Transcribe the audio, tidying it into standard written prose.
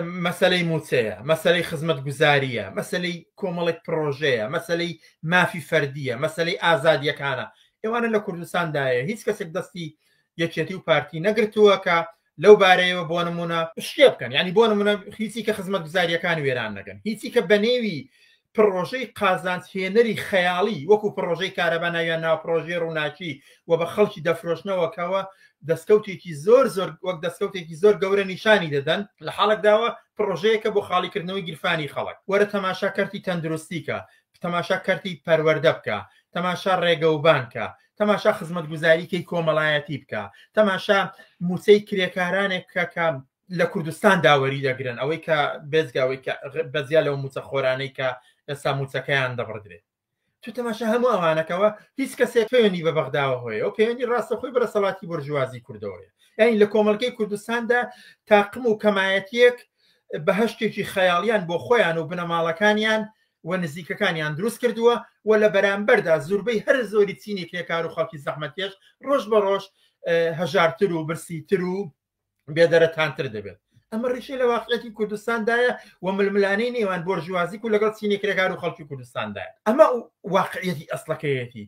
مەسەلەی موچەیە، مەسەلەی خزمەتگوزاریە، مەسەلەی کۆمەڵێک پرۆژەیە، مەسەلەی مافی فەردیە، مەسەلەی ئازادیەکانە. ئێوانە لە کوردستاندایە هیچ کەسێک دەستی یەکێتی و پارتی نەگرتووە کە لەو بارەیەوە بۆ نمونە شتێ بکەن. ینی بۆ نمونە هیچی کە خزمەتگوزاریەکان وێران نەکەن، هیچی کە بەنێوی پرۆژەی قازانجهێنەری خەیاڵی وەکو پرۆژەی کارەبا ناویان ناو پرۆژەی ڕووناکی و بە خەڵکی دەفرۆشنەوەکەوە دەستکەوتێکی زۆر زۆر وەک دەستکەوتێکی زۆر گەورە نیشانی دەدەن لە حاڵێکداوە پرۆژەیەکە بۆ خاڵیکردنەوەی گیرفانی خەڵک. وەرە تەماشا کەرتی تەندروستیکە، تەماشا کەرتی پەروەردە بکە، تەماشا ڕێگەوبانکە، تەماشا خزمەتگوزاریکەی کۆمەڵایەتی بکە، تەماشا موچەی کرێکارانێک کە لە کوردستان داوەری دەگرن، ئەوەی کە بێزگاوەی بەزیا لەو موچە خۆرانەی کە ئێستا موچەکەیان دەبڕدرێت. تو تەماشا هەموو ئەوانەکەەوە هیچ کەسێک پەیوەنی بە بەغداوە هۆیە و پەیوەنی ڕاستەخۆی بەرەسەڵاتی بورژوازی کوردەوەیە. یعنی لە کۆمەڵگەی کوردستاندا تاقم و کەمایەتیەک بەهشتێکی خەیاڵیان بۆ خۆیان و بنەماڵەکانیان و نزیکەکانیان دروست کردووە و لە بەرامبەردا زۆربەی هەر زۆری چینی کرێکار و خەڵکی زەحمەتکێش ڕۆژ بە ڕۆژ هەژارتر و برسیتر و بێدەرەتانتر دەبێت. ئەمە ڕیشەی لە واقعەتی کوردستاندایە و ململانەی نێوان بۆرژوازی و لەگەڵ چینی کرێکار و خەڵکی کوردستاندایە. ئەمە واقعەتی ئەسڵەکەیەتی.